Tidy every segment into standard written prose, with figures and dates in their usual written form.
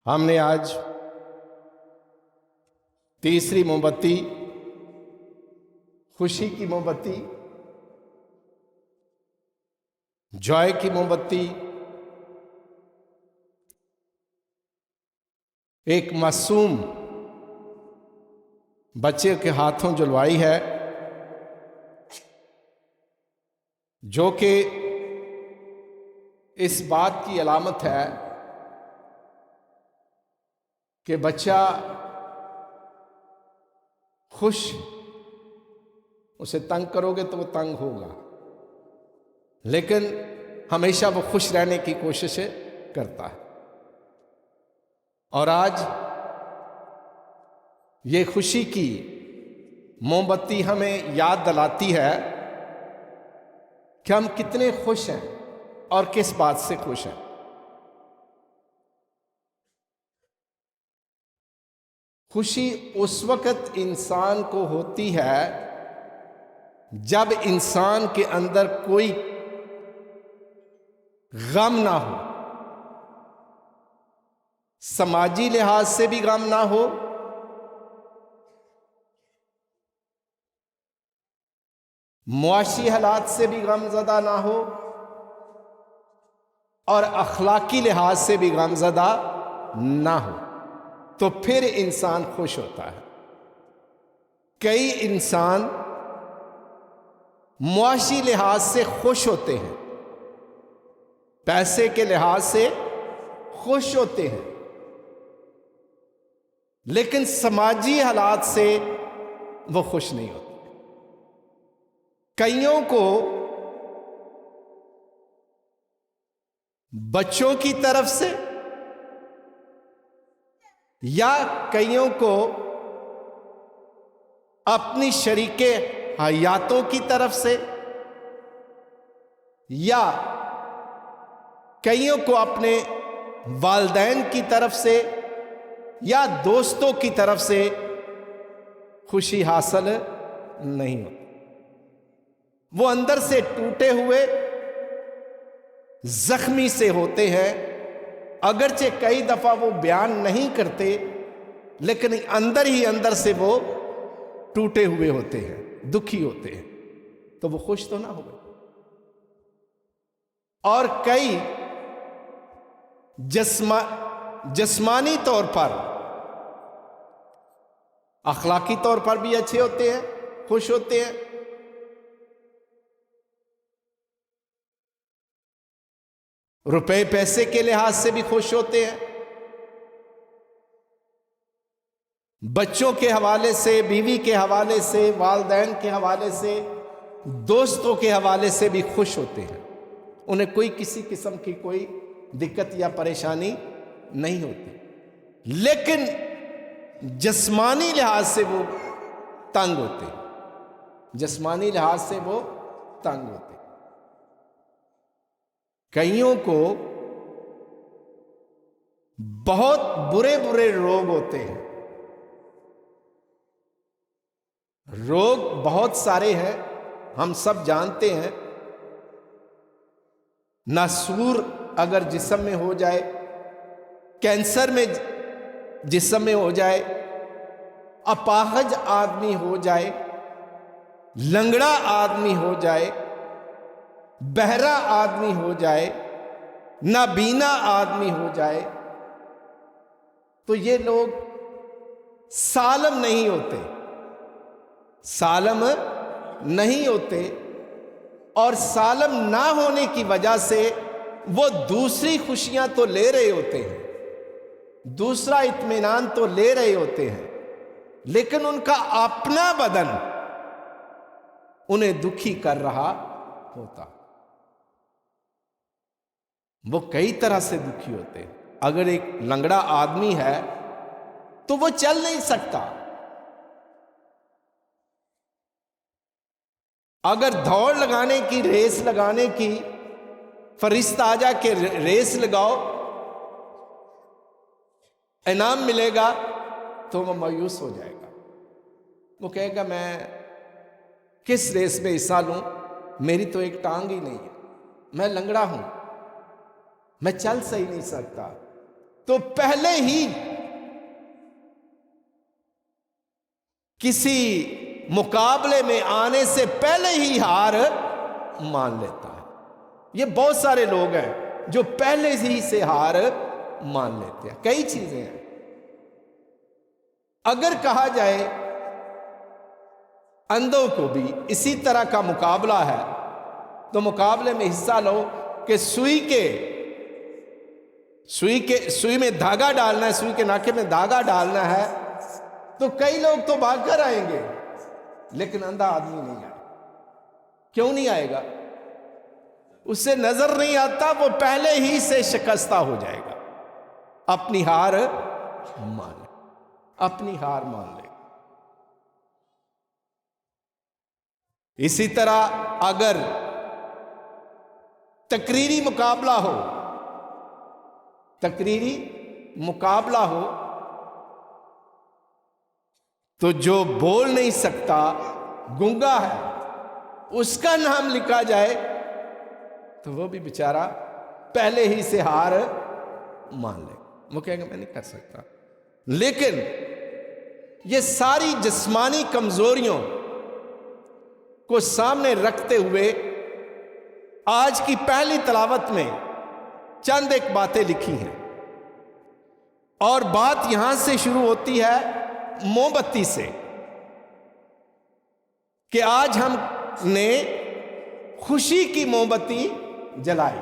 हमने आज तीसरी मोमबत्ती, खुशी की मोमबत्ती, जॉय की मोमबत्ती, एक मासूम बच्चे के हाथों जलवाई है, जो कि इस बात की अलामत है कि बच्चा खुश, उसे तंग करोगे तो वो तंग होगा, लेकिन हमेशा वो खुश रहने की कोशिश करता है। और आज ये खुशी की मोमबत्ती हमें याद दिलाती है कि हम कितने खुश हैं और किस बात से खुश हैं। खुशी उस वक्त इंसान को होती है जब इंसान के अंदर कोई गम ना हो, समाजी लिहाज से भी गम ना हो, मुआशी हालात से भी गमज़दा ना हो, और अखलाकी लिहाज से भी गमज़दा ना हो, तो फिर इंसान खुश होता है। कई इंसान मुआशी लिहाज से खुश होते हैं, पैसे के लिहाज से खुश होते हैं, लेकिन समाजी हालात से वो खुश नहीं होते। कईयों को बच्चों की तरफ से या कईयों को अपनी शरीके हयातों की तरफ से या कईयों को अपने वालिदैन की तरफ से या दोस्तों की तरफ से खुशी हासिल नहीं होती। वो अंदर से टूटे हुए, जख्मी से होते हैं, अगरचे कई दफा वो बयान नहीं करते, लेकिन अंदर ही अंदर से वो टूटे हुए होते हैं, दुखी होते हैं, तो वो खुश तो ना हो गए। और कई जिस्मानी तौर पर, अखलाकी तौर पर भी अच्छे होते हैं, खुश होते हैं, रुपए पैसे के लिहाज से भी खुश होते हैं, बच्चों के हवाले से, बीवी के हवाले से, वालिदैन के हवाले से, दोस्तों के हवाले से भी खुश होते हैं। उन्हें कोई किसी किस्म की कोई दिक्कत या परेशानी नहीं होती, लेकिन जिस्मानी लिहाज से वो तंग होते हैं, जिस्मानी लिहाज से वो तंग होते हैं। कईयों को बहुत बुरे बुरे रोग होते हैं, रोग बहुत सारे हैं, हम सब जानते हैं। नासूर अगर जिस्म में हो जाए, कैंसर में जिस्म में हो जाए, अपाहज आदमी हो जाए, लंगड़ा आदमी हो जाए, बहरा आदमी हो जाए, नाबीना आदमी हो जाए, तो ये लोग सालम नहीं होते, सालम नहीं होते। और सालम ना होने की वजह से वो दूसरी खुशियां तो ले रहे होते हैं, दूसरा इत्मीनान तो ले रहे होते हैं, लेकिन उनका अपना बदन उन्हें दुखी कर रहा होता। वो कई तरह से दुखी होते हैं। अगर एक लंगड़ा आदमी है तो वो चल नहीं सकता, अगर दौड़ लगाने की, रेस लगाने की फरिश्ता आ जा के रेस लगाओ, इनाम मिलेगा, तो वो मायूस हो जाएगा। वो कहेगा मैं किस रेस में हिस्सा लूं, मेरी तो एक टांग ही नहीं है, मैं लंगड़ा हूं, मैं चल सही नहीं सकता, तो पहले ही किसी मुकाबले में आने से पहले ही हार मान लेता है। ये बहुत सारे लोग हैं जो पहले ही से हार मान लेते हैं। कई चीजें हैं। अगर कहा जाए अंधों को भी इसी तरह का मुकाबला है, तो मुकाबले में हिस्सा लो कि सुई में धागा डालना है, सुई के नाके में धागा डालना है, तो कई लोग तो भागकर आएंगे, लेकिन अंधा आदमी नहीं आएगा। क्यों नहीं आएगा? उसे नजर नहीं आता, वो पहले ही से शिकस्ता हो जाएगा। अपनी हार मान ले, अपनी हार मान ले। इसी तरह अगर तकरीरी मुकाबला हो, तकरीरी मुकाबला हो, तो जो बोल नहीं सकता, गूंगा है, उसका नाम लिखा जाए तो वो भी बेचारा पहले ही से हार मान ले। वो कहेगा मैं नहीं कर सकता। लेकिन ये सारी जिस्मानी कमजोरियों को सामने रखते हुए आज की पहली तलावत में चंद एक बातें लिखी हैं, और बात यहां से शुरू होती है मोमबत्ती से, कि आज हमने खुशी की मोमबत्ती जलाई।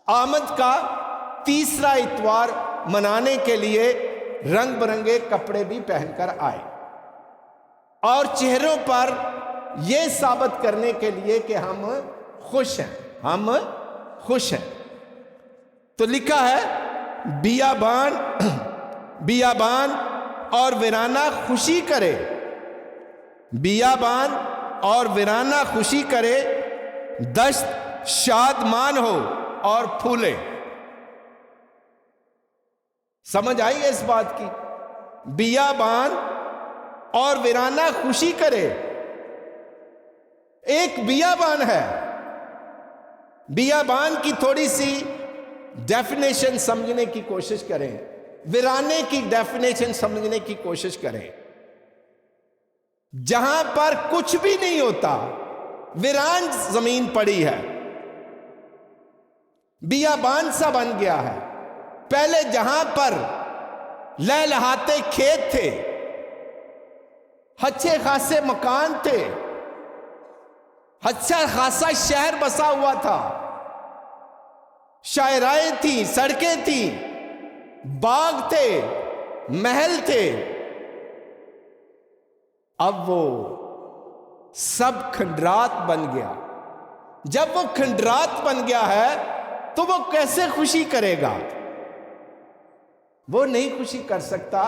आमद का तीसरा इतवार मनाने के लिए रंग बिरंगे कपड़े भी पहनकर आए, और चेहरों पर यह साबित करने के लिए कि हम खुश हैं, हम खुश हैं। तो लिखा है बियाबान बियाबान और वीराना खुशी करे, बियाबान और वीराना खुशी करे, दश्त शादमान हो और फूले। समझ आई इस बात की? बियाबान और वीराना खुशी करे। एक बियाबान है, बियाबान की थोड़ी सी डेफिनेशन समझने की कोशिश करें, वीराने की डेफिनेशन समझने की कोशिश करें। जहां पर कुछ भी नहीं होता, वीरान जमीन पड़ी है, बियाबान सा बन गया है। पहले जहां पर लहलहाते खेत थे, अच्छे खासे मकान थे, अच्छा खासा शहर बसा हुआ था, शायराएं थी, सड़कें थी, बाग थे, महल थे। अब वो सब खंडरात बन गया। जब वो खंडरात बन गया है तो वो कैसे खुशी करेगा? वो नहीं खुशी कर सकता,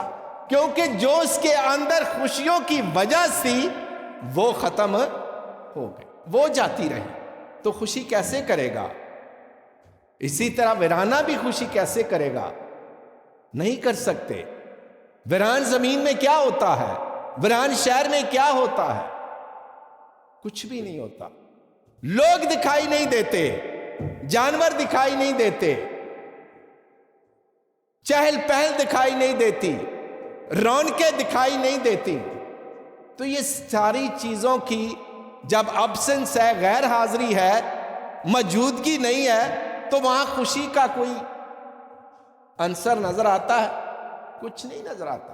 क्योंकि जो उसके अंदर खुशियों की वजह थी वो खत्म हो गई, वो जाती रही, तो खुशी कैसे करेगा? इसी तरह वीराना भी खुशी कैसे करेगा? नहीं कर सकते। वीरान जमीन में क्या होता है? वीरान शहर में क्या होता है? कुछ भी नहीं होता। लोग दिखाई नहीं देते, जानवर दिखाई नहीं देते, चहल पहल दिखाई नहीं देती, रौनकें दिखाई नहीं देती। तो ये सारी चीजों की जब अब्सेंस है, गैर हाजिरी है, मौजूदगी नहीं है, तो वहां खुशी का कोई अंसर नजर आता है? कुछ नहीं नजर आता,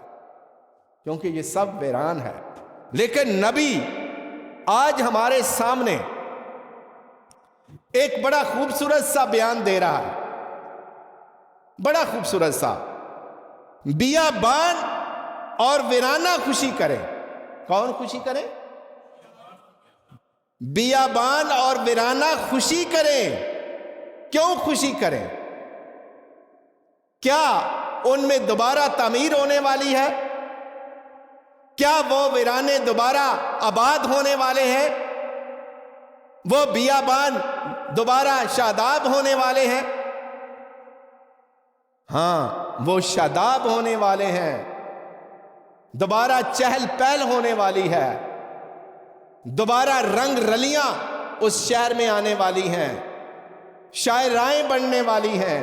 क्योंकि ये सब वीरान है। लेकिन नबी आज हमारे सामने एक बड़ा खूबसूरत सा बयान दे रहा है, बड़ा खूबसूरत सा। बियाबान और वीराना खुशी करे। कौन खुशी करे? बियाबान और वीराना खुशी करें। क्यों खुशी करें? क्या उनमें दोबारा तामीर होने वाली है? क्या वो वीराने दोबारा आबाद होने वाले हैं? वो बियाबान दोबारा शादाब होने वाले हैं? हां, वो शादाब होने वाले हैं। दोबारा चहल पहल होने वाली है, दोबारा रंग रलियां उस शहर में आने वाली हैं, शायराएं बनने वाली हैं,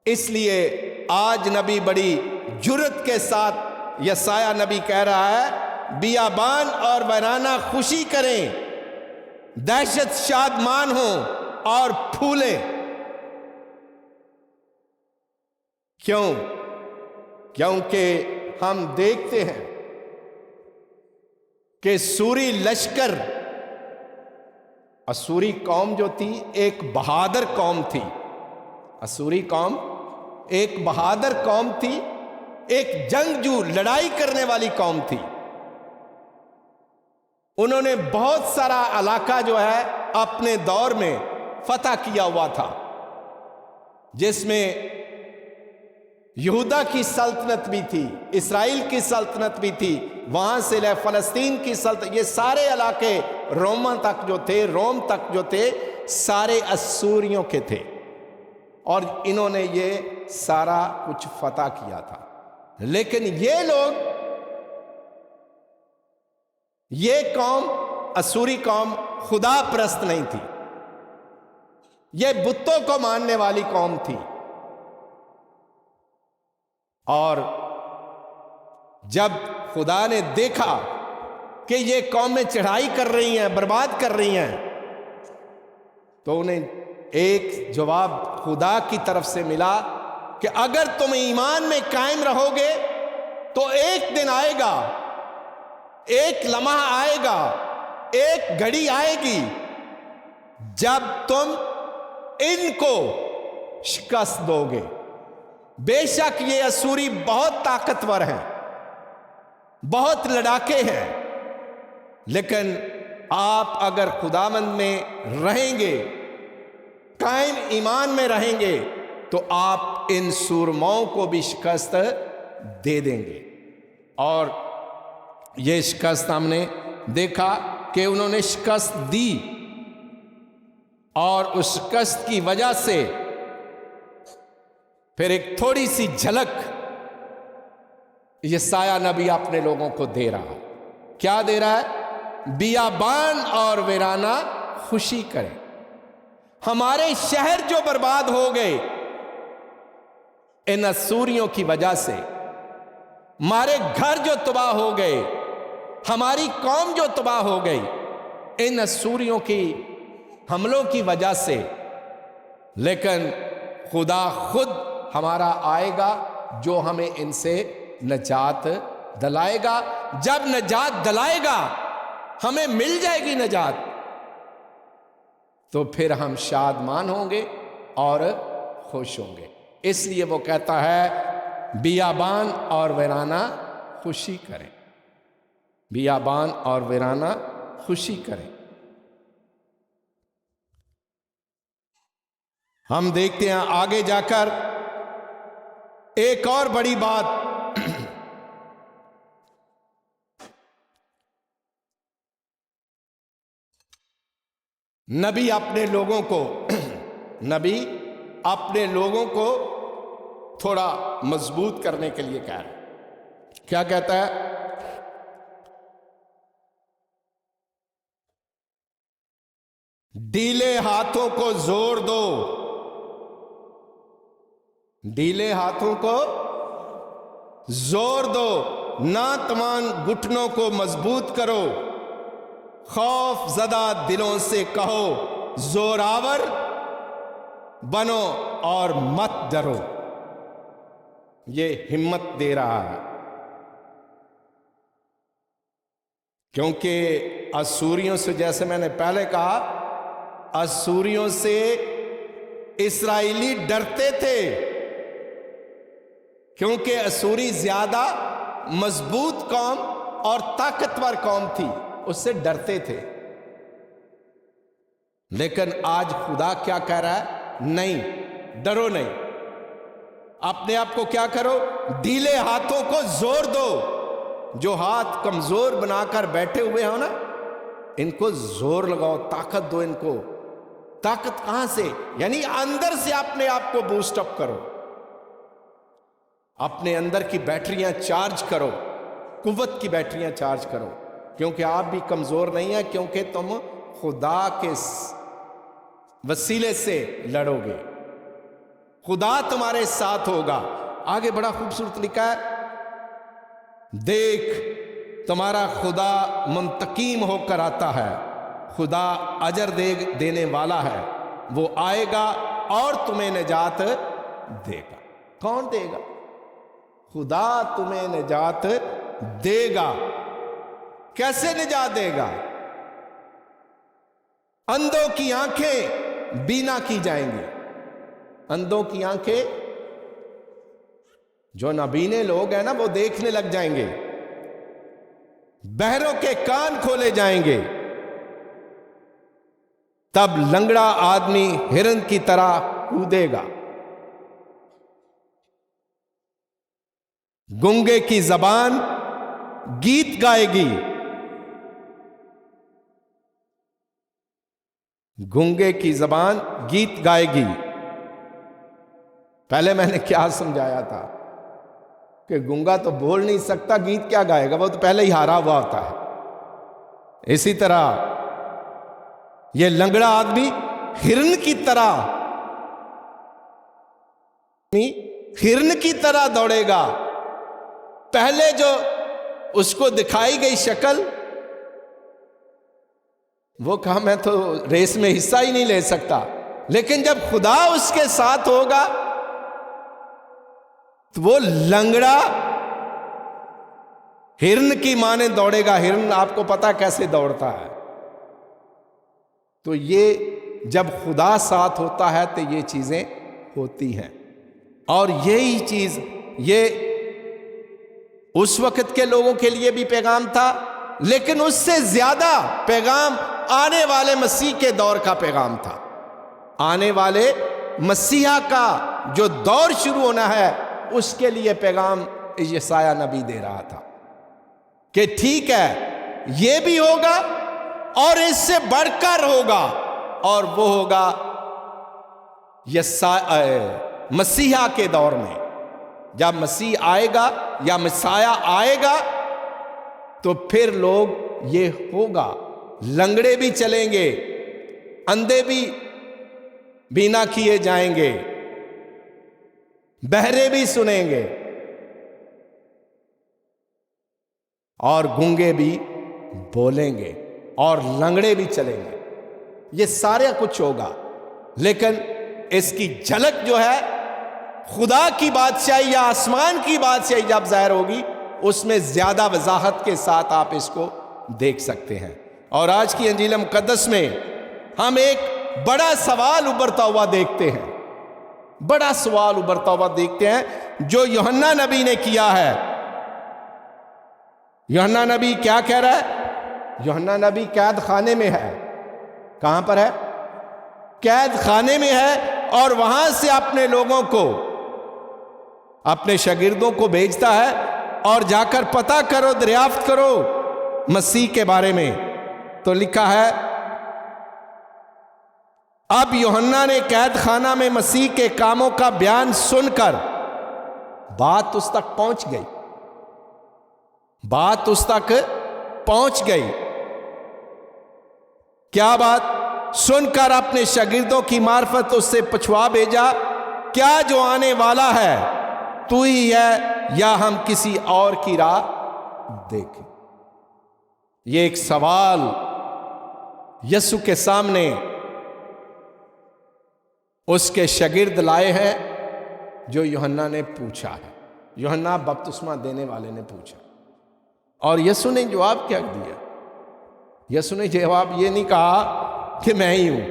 इसलिए आज नबी बड़ी जुर्रत के साथ यसाया नबी कह रहा है, बियाबान और वैराना खुशी करें, दहशत शादमान हो और फूलें। क्यों? क्योंकि हम देखते हैं कि सूरी लश्कर, असूरी कौम जो थी एक बहादुर कौम थी। असूरी कौम एक बहादुर कौम थी, एक जंगजू लड़ाई करने वाली कौम थी। उन्होंने बहुत सारा इलाका जो है अपने दौर में फतह किया हुआ था, जिसमें यहूदा की सल्तनत भी थी, इस्राइल की सल्तनत भी थी, वहां से ले फलस्तीन की सल्तनत, ये सारे इलाके रोम तक जो थे सारे असूरियों के थे, और इन्होंने ये सारा कुछ फतह किया था। लेकिन ये लोग, ये कौम, असूरी कौम खुदा परस्त नहीं थी, ये बुतों को मानने वाली कौम थी। और जब खुदा ने देखा कि ये कौमें चढ़ाई कर रही हैं, बर्बाद कर रही हैं, तो उन्हें एक जवाब खुदा की तरफ से मिला कि अगर तुम ईमान में कायम रहोगे तो एक दिन आएगा, एक लम्हा आएगा, एक घड़ी आएगी जब तुम इनको शिकस्त दोगे। बेशक ये असूरी बहुत ताकतवर हैं, बहुत लड़ाके हैं, लेकिन आप अगर खुदावंद में रहेंगे, कायम ईमान में रहेंगे, तो आप इन सूरमाओं को भी शिकस्त दे देंगे। और ये शिकस्त हमने देखा कि उन्होंने शिकस्त दी, और उस शिकस्त की वजह से फिर एक थोड़ी सी झलक यसाया नबी अपने लोगों को दे रहा। क्या दे रहा है? बियाबान और वीराना खुशी करें। हमारे शहर जो बर्बाद हो गए इन असूरियों की वजह से, हमारे घर जो तबाह हो गए, हमारी कौम जो तबाह हो गई इन असूरियों की हमलों की वजह से, लेकिन खुदा खुद हमारा आएगा जो हमें इनसे नजात दिलाएगा। जब नजात दिलाएगा, हमें मिल जाएगी नजात, तो फिर हम शादमान होंगे और खुश होंगे। इसलिए वो कहता है बियाबान और वीराना खुशी करें, बियाबान और वीराना खुशी करें। हम देखते हैं आगे जाकर एक और बड़ी बात। नबी अपने लोगों को नबी अपने लोगों को थोड़ा मजबूत करने के लिए कह रहा है। क्या कहता है? ढीले हाथों को जोर दो, ढीले हाथों को जोर दो, ना तमान घुटनों को मजबूत करो, खौफ ज़दा दिलों से कहो जोरावर बनो और मत डरो। ये हिम्मत दे रहा है, क्योंकि असूरियों से, जैसे मैंने पहले कहा, असूरियों से इस्राएली डरते थे, क्योंकि असूरी ज्यादा मजबूत कौम और ताकतवर कौम थी, उससे डरते थे। लेकिन आज खुदा क्या कह रहा है? नहीं, डरो नहीं, अपने आप को क्या करो? ढीले हाथों को जोर दो। जो हाथ कमजोर बनाकर बैठे हुए हो ना, इनको जोर लगाओ, ताकत दो इनको। ताकत कहां से? यानी अंदर से अपने आप को बूस्ट अप करो, अपने अंदर की बैटरियां चार्ज करो, कुव्वत की बैटरियां चार्ज करो, क्योंकि आप भी कमजोर नहीं है, क्योंकि तुम खुदा के वसीले से लड़ोगे, खुदा तुम्हारे साथ होगा। आगे बड़ा खूबसूरत लिखा है, देख तुम्हारा खुदा मुंतकीम होकर आता है, खुदा अजर देने वाला है, वो आएगा और तुम्हें निजात देगा। कौन देगा? खुदा तुम्हें निजात देगा। कैसे निजात देगा? अंधों की आंखें बीना की जाएंगी। अंधों की आंखें, जो नाबीने लोग हैं ना, वो देखने लग जाएंगे। बहरों के कान खोले जाएंगे। तब लंगड़ा आदमी हिरन की तरह कूदेगा, गूंगे की जबान गीत गाएगी। गूंगे की जबान गीत गाएगी। पहले मैंने क्या समझाया था कि गूंगा तो बोल नहीं सकता, गीत क्या गाएगा, वो तो पहले ही हारा हुआ होता है। इसी तरह ये लंगड़ा आदमी हिरन की तरह, हिरन की तरह दौड़ेगा। पहले जो उसको दिखाई गई शक्ल, वो कहा मैं तो रेस में हिस्सा ही नहीं ले सकता। लेकिन जब खुदा उसके साथ होगा तो वो लंगड़ा हिरन की माने दौड़ेगा। हिरन आपको पता कैसे दौड़ता है। तो ये जब खुदा साथ होता है तो ये चीजें होती हैं। और यही चीज ये उस वक्त के लोगों के लिए भी पैगाम था, लेकिन उससे ज्यादा पैगाम आने वाले मसीह के दौर का पैगाम था। आने वाले मसीहा का जो दौर शुरू होना है, उसके लिए पैगाम यशाया नबी दे रहा था कि ठीक है, ये भी होगा और इससे बढ़कर होगा, और वो होगा मसीहा के दौर में। जब मसीह आएगा या मसाया आएगा तो फिर लोग ये होगा, लंगड़े भी चलेंगे, अंधे भी बीना किए जाएंगे, बहरे भी सुनेंगे और गूंगे भी बोलेंगे और लंगड़े भी चलेंगे। ये सारा कुछ होगा। लेकिन इसकी झलक जो है खुदा की बादशाही या आसमान की बादशाही जब जाहिर होगी, उसमें ज्यादा वजाहत के साथ आप इसको देख सकते हैं। और आज की अंजील मुकद्दस में हम एक बड़ा सवाल उभरता हुआ देखते हैं। बड़ा सवाल उभरता हुआ देखते हैं जो यूहन्ना नबी ने किया है। यूहन्ना नबी क्या कह रहा है? यूहन्ना नबी कैद खाने में है। कहां पर है? कैद खाने में है। और वहां से अपने लोगों को, अपने शागिर्दों को भेजता है और जाकर पता करो, दरियाफ्त करो मसीह के बारे में। तो लिखा है, अब यूहन्ना ने कैद खाना में मसीह के कामों का बयान सुनकर, बात उस तक पहुंच गई, बात उस तक पहुंच गई। क्या बात? सुनकर अपने शागिर्दों की मार्फत उससे पूछवा भेजा, क्या जो आने वाला है तू ही है या हम किसी और की राह देखें? यह एक सवाल यीशु के सामने उसके शागिर्द लाए हैं, जो यूहन्ना ने पूछा है। यूहन्ना बपतिस्मा देने वाले ने पूछा और यीशु ने जवाब क्या दिया? यीशु ने जवाब ये नहीं कहा कि मैं ही हूं।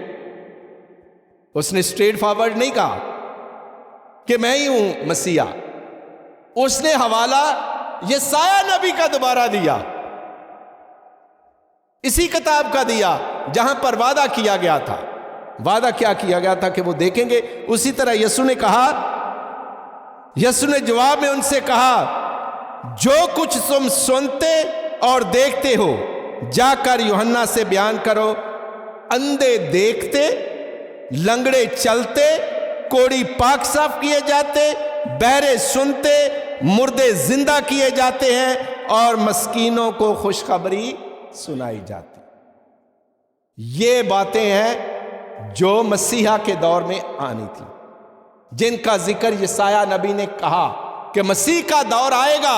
उसने स्ट्रेट फॉरवर्ड नहीं कहा कि मैं ही हूं मसीहा। उसने हवाला यशाया नबी का दोबारा दिया, इसी किताब का दिया जहां पर वादा किया गया था। वादा क्या किया गया था कि वो देखेंगे। उसी तरह यीशु ने कहा, यीशु ने जवाब में उनसे कहा, जो कुछ तुम सुनते और देखते हो जाकर यूहन्ना से बयान करो। अंधे देखते, लंगड़े चलते, कोढ़ी पाक साफ किए जाते, बहरे सुनते, मुर्दे जिंदा किए जाते हैं और मस्कीनों को खुशखबरी सुनाई जाती। ये बातें हैं जो मसीहा के दौर में आनी थी। जिनका जिक्र यसाया नबी ने कहा कि मसीह का दौर आएगा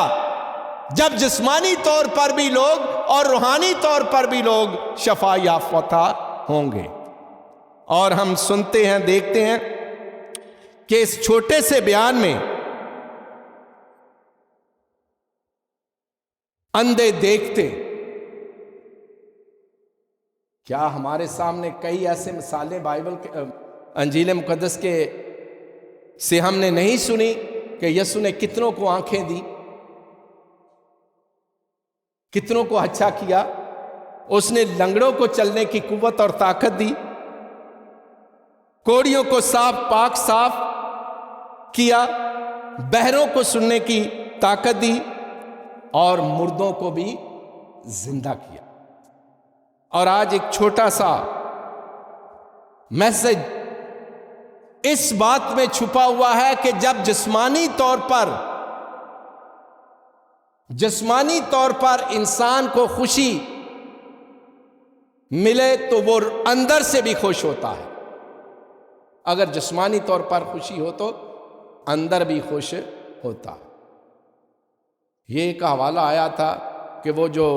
जब जिस्मानी तौर पर भी लोग और रूहानी तौर पर भी लोग शफा याफ्ता होंगे। और हम सुनते हैं, देखते हैं कि इस छोटे से बयान में अंधे देखते। क्या हमारे सामने कई ऐसे मिसालें बाइबल के अंजील मुकद्दस के से हमने नहीं सुनी कि यीशु ने कितनों को आंखें दी, कितनों को अच्छा किया, उसने लंगड़ों को चलने की कुव्वत और ताकत दी, कोड़ियों को पाक साफ किया, बहरों को सुनने की ताकत दी और मुर्दों को भी जिंदा किया। और आज एक छोटा सा मैसेज इस बात में छुपा हुआ है कि जब जिस्मानी तौर पर इंसान को खुशी मिले तो वो अंदर से भी खुश होता है। अगर जिस्मानी तौर पर खुशी हो तो अंदर भी खुश होता है। ये एक हवाला आया था कि वो जो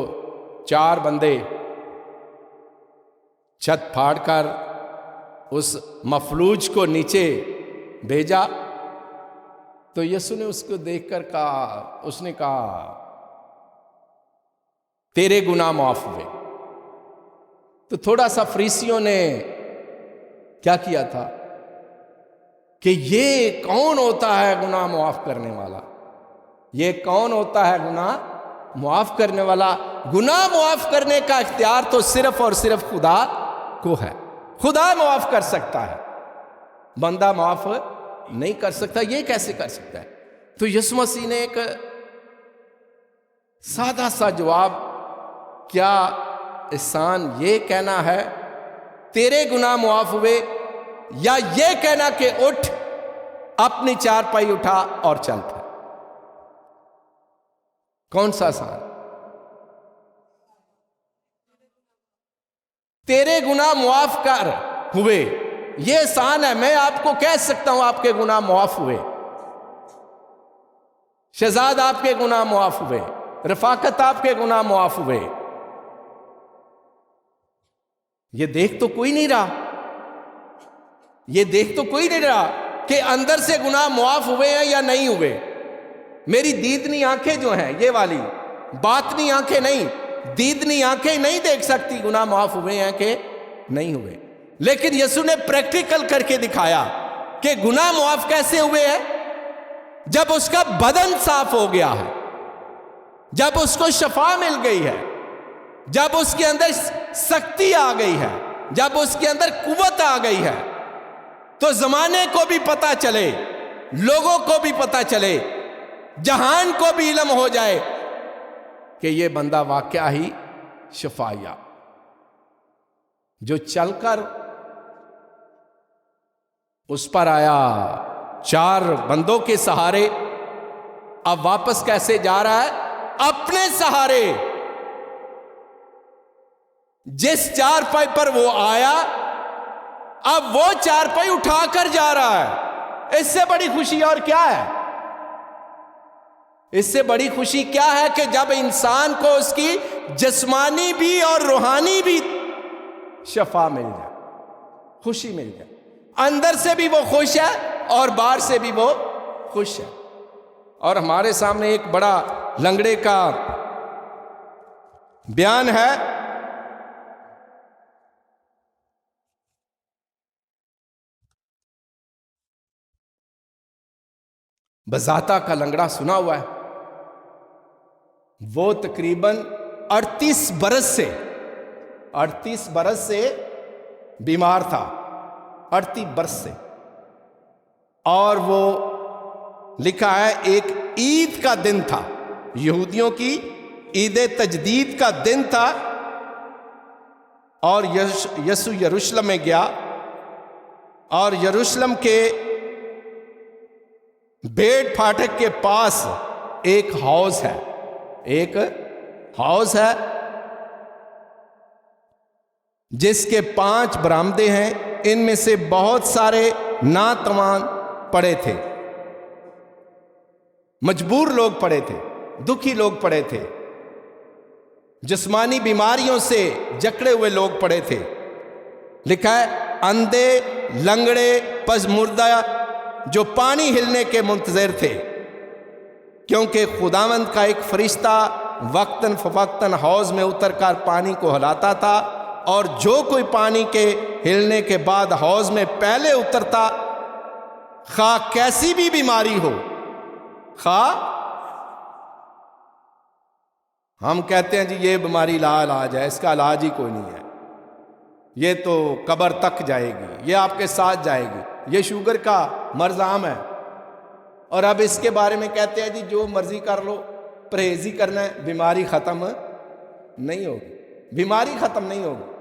4 बंदे छत फाड़कर उस मफलूज को नीचे भेजा तो यीशु ने उसको देखकर कहा, उसने कहा तेरे गुनाह माफ हुए। तो थोड़ा सा फरीसियों ने क्या किया था कि ये कौन होता है गुनाह माफ करने वाला, ये कौन होता है गुनाह माफ करने वाला। गुनाह माफ करने का इख्तियार तो सिर्फ और सिर्फ खुदा को है। खुदा माफ कर सकता है, बंदा माफ नहीं कर सकता। ये कैसे कर सकता है? तो यीशु मसीह ने एक सादा सा जवाब, क्या एहसान ये कहना है तेरे गुनाह माफ हुए, या ये कहना कि उठ अपनी चारपाई उठा और चल फिर? कौन सा आसान? तेरे गुनाह मुआफ कर हुए, ये आसान है। मैं आपको कह सकता हूं आपके गुनाह मुआफ हुए, शहजाद आपके गुनाह मुआफ हुए, रफाकत आपके गुनाह मुआफ हुए। ये देख तो कोई नहीं रहा, ये देख तो कोई नहीं रहा कि अंदर से गुनाह मुआफ हुए हैं या नहीं हुए। मेरी दीदनी आंखें जो हैं, ये वाली बातनी आंखें नहीं, दीदनी आंखें नहीं देख सकती गुनाह माफ हुए हैं कि नहीं हुए। लेकिन यीशु ने प्रैक्टिकल करके दिखाया कि गुनाह माफ कैसे हुए हैं। जब उसका बदन साफ हो गया है, जब उसको शफा मिल गई है, जब उसके अंदर शक्ति आ गई है, जब उसके अंदर कुव्वत आ गई है, तो जमाने को भी पता चले, लोगों को भी पता चले, जहान को भी इल्म हो जाए कि ये बंदा वाकया ही शफाया, जो चलकर उस पर आया 4 बंदों के सहारे, अब वापस कैसे जा रहा है? अपने सहारे। जिस चारपाई पर वो आया, अब वो चारपाई उठाकर जा रहा है। इससे बड़ी खुशी और क्या है? इससे बड़ी खुशी क्या है कि जब इंसान को उसकी जिस्मानी भी और रूहानी भी शफा मिल जाए, खुशी मिल जाए, अंदर से भी वो खुश है और बाहर से भी वो खुश है। और हमारे सामने एक बड़ा लंगड़े का बयान है। बजाता का लंगड़ा सुना हुआ है। वो तकरीबन 38 बरस से बीमार था, 38 बरस से। और वो लिखा है एक ईद का दिन था, यहूदियों की ईद तजदीद का दिन था, और यीशु यरूशलेम में गया, और यरूशलेम के बेट फाटक के पास एक हाउस है, एक हाउस है जिसके 5 बरामदे हैं। इनमें से बहुत सारे नातवान पड़े थे, मजबूर लोग पड़े थे, दुखी लोग पड़े थे, जिस्मानी बीमारियों से जकड़े हुए लोग पड़े थे। लिखा है अंधे, लंगड़े, पसमुर्दा जो पानी हिलने के मुंतज़िर थे, क्योंकि खुदावंद का एक फरिश्ता वक्तन फवक्तन हौज में उतरकर पानी को हिलाता था, और जो कोई पानी के हिलने के बाद हौज में पहले उतरता, खा कैसी भी बीमारी हो, खा हम कहते हैं जी ये बीमारी लाइलाज है, इसका इलाज ही कोई नहीं है, ये तो कब्र तक जाएगी, ये आपके साथ जाएगी, ये शुगर का मर्ज़ाम है। और अब इसके बारे में कहते हैं जी जो मर्जी कर लो, परहेज ही करना है, बीमारी ख़त्म नहीं होगी, बीमारी ख़त्म नहीं होगी।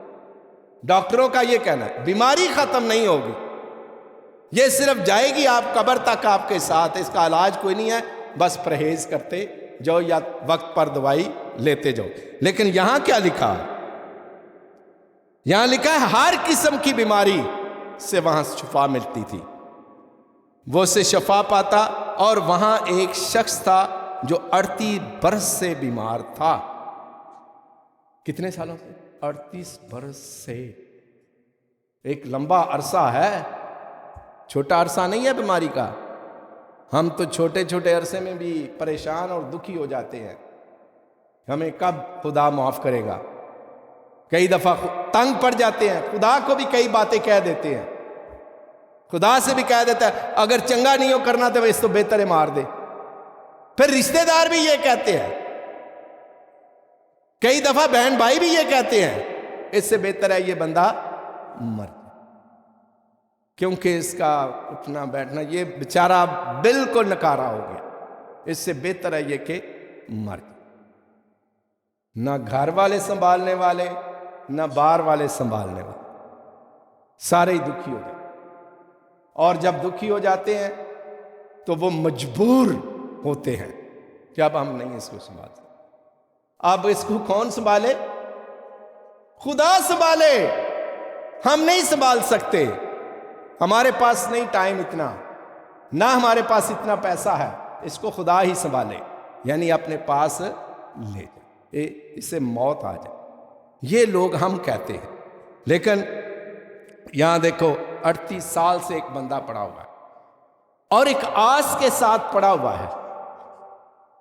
डॉक्टरों का ये कहना है बीमारी ख़त्म नहीं होगी, ये सिर्फ जाएगी आप कब्र तक आपके साथ, इसका इलाज कोई नहीं है, बस परहेज करते जाओ या वक्त पर दवाई लेते जाओ। लेकिन यहां क्या लिखा है? यहां लिखा है हर किस्म की बीमारी से वहां शिफा मिलती थी, वो से शिफा पाता। और वहां एक शख्स था जो 38 बरस से बीमार था। कितने सालों से? 38 बरस से। एक लंबा अरसा है, छोटा अरसा नहीं है बीमारी का। हम तो छोटे छोटे अरसे में भी परेशान और दुखी हो जाते हैं, हमें कब खुदा माफ करेगा। कई दफा तंग पड़ जाते हैं, खुदा को भी कई बातें कह देते हैं, खुदा से भी कह देता है अगर चंगा नहीं हो करना तो इस तो बेहतर है मार दे। फिर रिश्तेदार भी ये कहते हैं, कई दफा बहन भाई भी ये कहते हैं इससे बेहतर है ये बंदा मर, क्योंकि इसका उठना बैठना ये बेचारा बिल्कुल नकारा हो गया, इससे बेहतर है ये कि मर। ना घर वाले संभालने वाले, ना बाहर वाले संभालने वाले, सारे ही दुखी हो जाते। और जब दुखी हो जाते हैं तो वो मजबूर होते हैं कि अब हम नहीं इसको संभाल सकते। अब इसको कौन संभाले? खुदा संभाले, हम नहीं संभाल सकते, हमारे पास नहीं टाइम इतना, ना हमारे पास इतना पैसा है, इसको खुदा ही संभाले, यानी अपने पास ले जाए, इससे मौत आ जाए। ये लोग हम कहते हैं। लेकिन यहां देखो 38 साल से एक बंदा पड़ा हुआ है और एक आस के साथ पड़ा हुआ है,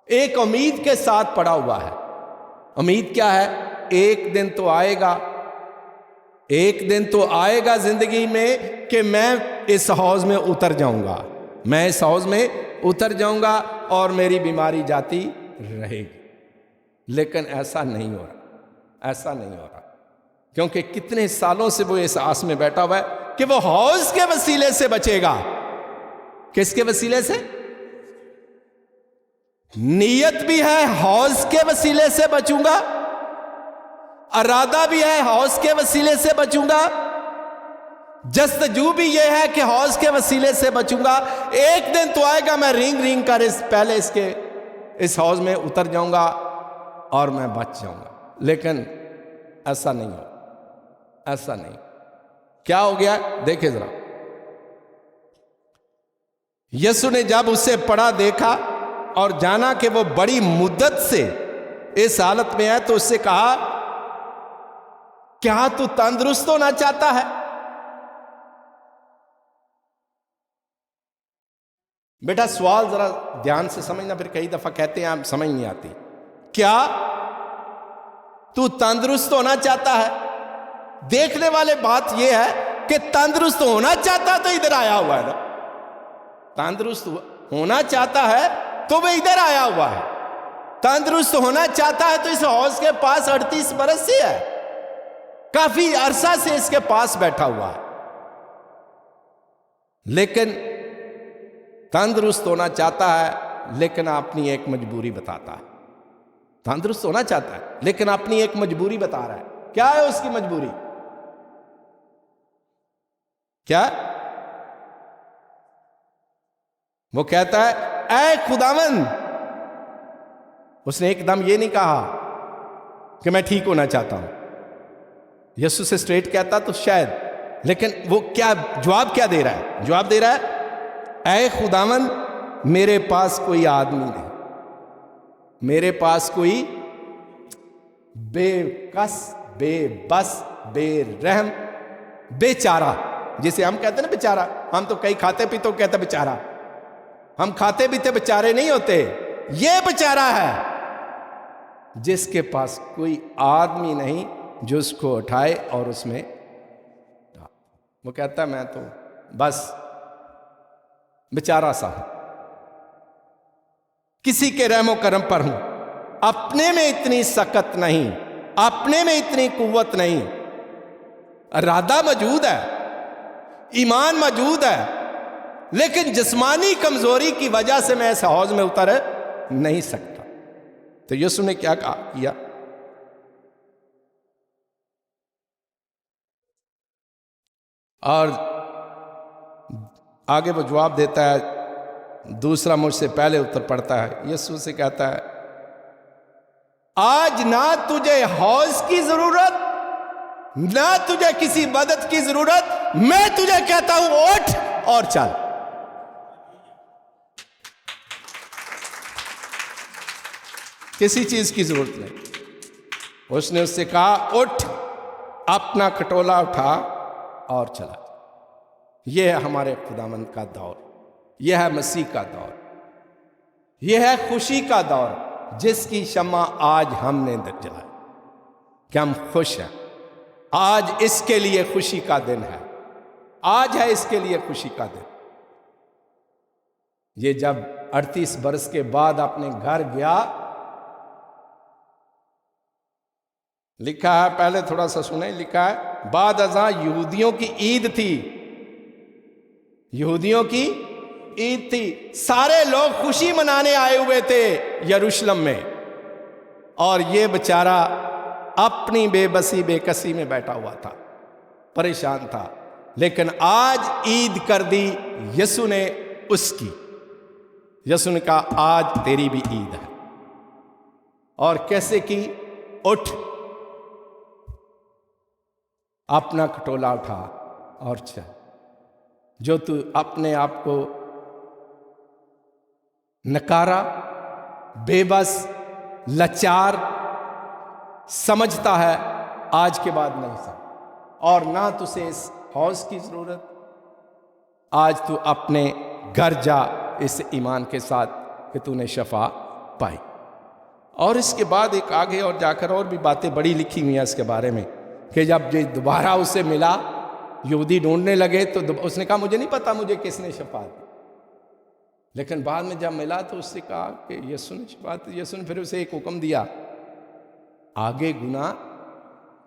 एक उम्मीद के साथ पड़ा हुआ है। उम्मीद क्या है? एक दिन तो आएगा, एक दिन तो आएगा जिंदगी में कि मैं इस हौज में उतर जाऊंगा, मैं इस हौज में उतर जाऊंगा और मेरी बीमारी जाती रहेगी। लेकिन ऐसा नहीं हो रहा, ऐसा नहीं हो रहा, क्योंकि कितने सालों से वो इस आस में बैठा हुआ है कि वो हौज के वसीले से बचेगा। किसके वसीले से? नीयत भी है हौज के वसीले से बचूंगा, इरादा भी है हौज के वसीले से बचूंगा, जस्तजू भी यह है कि हौज के वसीले से बचूंगा। एक दिन तो आएगा मैं रिंग रिंग कर पहले इसके इस हौज में उतर जाऊंगा और मैं बच जाऊंगा। लेकिन ऐसा नहीं हो, ऐसा नहीं। क्या हो गया देखे जरा। यीशु ने जब उसे पड़ा देखा और जाना कि वो बड़ी मुद्दत से इस हालत में है, तो उससे कहा क्या तू तंदुरुस्त होना चाहता है? बेटा सवाल जरा ध्यान से समझना, फिर कई दफा कहते हैं आप समझ नहीं आती। क्या तू तंदुरुस्त होना चाहता है? देखने वाले बात यह है कि तंदुरुस्त होना चाहता तो इधर आया हुआ है ना, तंदुरुस्त होना चाहता है तो वह इधर आया हुआ है, तंदुरुस्त होना चाहता है तो इस हौज के पास 38 बरस से है, काफी अरसा से इसके पास बैठा हुआ है। लेकिन तंदुरुस्त होना चाहता है, लेकिन अपनी एक मजबूरी बताता है। तंदुरुस्त होना चाहता है लेकिन अपनी एक मजबूरी बता रहा है। क्या है उसकी मजबूरी? क्या? वो कहता है ऐ खुदावंद, उसने एकदम ये नहीं कहा कि मैं ठीक होना चाहता हूं। यीशु से स्ट्रेट कहता तो शायद, लेकिन वो क्या जवाब क्या दे रहा है? जवाब दे रहा है ऐ खुदावन मेरे पास कोई आदमी नहीं, मेरे पास कोई बेकस, बेबस, बेरहम, बेचारा, जिसे हम कहते हैं ना बेचारा, हम तो कई खाते पीते तो कहते बेचारा, हम खाते पीते बेचारे नहीं होते, ये बेचारा है जिसके पास कोई आदमी नहीं जो उसको उठाए और उसमें, वो कहता मैं तो बस बेचारा सा हूं, किसी के रहमो करम पर हूं, अपने में इतनी सकत नहीं, अपने में इतनी कुव्वत नहीं, इरादा मौजूद है, ईमान मौजूद है, लेकिन जिस्मानी कमजोरी की वजह से मैं इस हौज में उतर नहीं सकता। तो यीशु ने क्या किया? और आगे वो जवाब देता है, दूसरा मुझसे पहले उत्तर पड़ता है, यीशु से कहता है, आज ना तुझे हौज की जरूरत, ना तुझे किसी मदद की जरूरत, मैं तुझे कहता हूं उठ और चल। किसी चीज की जरूरत नहीं। उसने उससे कहा उठ, अपना खटोला उठा और चला। यह है हमारे खुदावंद का दौर, यह है मसीह का दौर, यह है खुशी का दौर जिसकी शम्मा आज हमने जलाई कि हम खुश हैं। आज इसके लिए खुशी का दिन है, आज है इसके लिए खुशी का दिन। ये जब 38 बरस के बाद अपने घर गया, लिखा है, पहले थोड़ा सा सुने, लिखा है बाद अज़ां यहूदियों की ईद थी, यहूदियों की ईद थी, सारे लोग खुशी मनाने आए हुए थे यरूशलेम में, और ये बेचारा अपनी बेबसी बेकसी में बैठा हुआ था, परेशान था। लेकिन आज ईद कर दी यीशु ने उसकी। यीशु ने कहा आज तेरी भी ईद है। और कैसे की? उठ, अपना खटोला उठा और चल। जो तू अपने आप को नकारा, बेबस, लाचार समझता है, आज के बाद नहीं समझ, और ना तुझे इस हौज की जरूरत। आज तू अपने घर जा इस ईमान के साथ कि तूने शफा पाई। और इसके बाद एक आगे और जाकर और भी बातें बड़ी लिखी हुई हैं इसके बारे में, कि जब ये दोबारा उसे मिला, यहूदी ढूंढने लगे, तो उसने कहा मुझे नहीं पता मुझे किसने शफा दी। लेकिन बाद में जब मिला तो उससे कहा कि यीशु ने शफा दी। यीशु ने फिर उसे एक हुक्म दिया, आगे गुनाह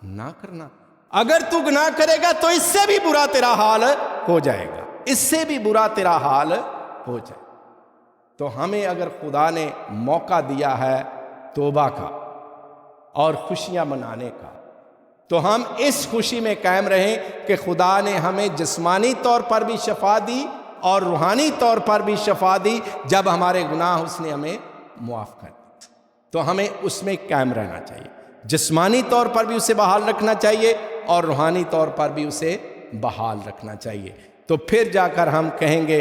ना करना। अगर तू गुनाह करेगा तो इससे भी बुरा तेरा हाल हो जाएगा, इससे भी बुरा तेरा हाल हो जाए। तो हमें अगर खुदा ने मौका दिया है तौबा का और खुशियां मनाने का, तो हम इस खुशी में कायम रहें कि खुदा ने हमें जिस्मानी तौर पर भी शफा दी और रूहानी तौर पर भी शफा दी। जब हमारे गुनाह उसने हमें मुआफ़ कर दिए, तो हमें उसमें कायम रहना चाहिए। जिस्मानी तौर पर भी उसे बहाल रखना चाहिए और रूहानी तौर पर भी उसे बहाल रखना चाहिए। तो फिर जाकर हम कहेंगे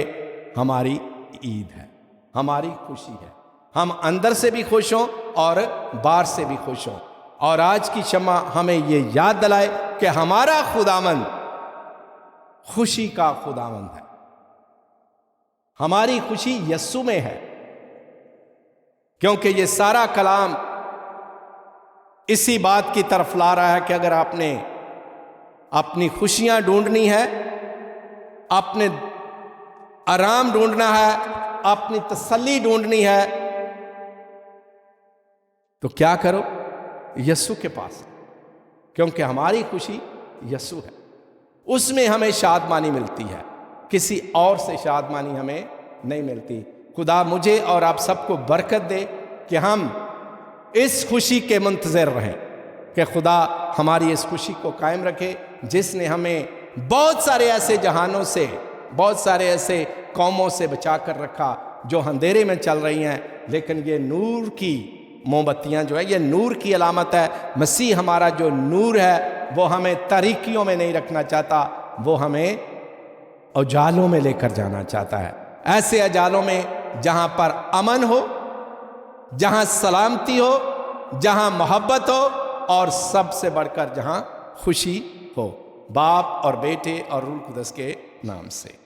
हमारी ईद है, हमारी खुशी है, हम अंदर से भी खुश हों और बाहर से भी खुश हों। और आज की शम्मा हमें ये याद दिलाए कि हमारा खुदावंद खुशी का खुदावंद है। हमारी खुशी यस्सु में है, क्योंकि ये सारा कलाम इसी बात की तरफ ला रहा है कि अगर आपने अपनी खुशियां ढूंढनी है, अपने आराम ढूंढना है, अपनी तसल्ली ढूंढनी है, तो क्या करो? यस्सु के पास, क्योंकि हमारी खुशी यस्सु है, उसमें हमें शादमानी मिलती है, किसी और से शादमानी हमें नहीं मिलती। खुदा मुझे और आप सबको बरकत दे कि हम इस खुशी के मुंतज़िर रहें, कि खुदा हमारी इस खुशी को कायम रखे, जिसने हमें बहुत सारे ऐसे जहानों से, बहुत सारे ऐसे कौमों से बचा कर रखा जो अंधेरे में चल रही हैं। लेकिन ये नूर की मोमबत्तियां जो है, ये नूर की अलामत है। मसीह हमारा जो नूर है वो हमें तारीकियों में नहीं रखना चाहता, वो हमें उजालों में लेकर जाना चाहता है। ऐसे अजालों में जहां पर अमन हो, जहां सलामती हो, जहां मोहब्बत हो और सबसे बढ़कर जहां खुशी हो, बाप और बेटे और रूह कुदस के नाम से।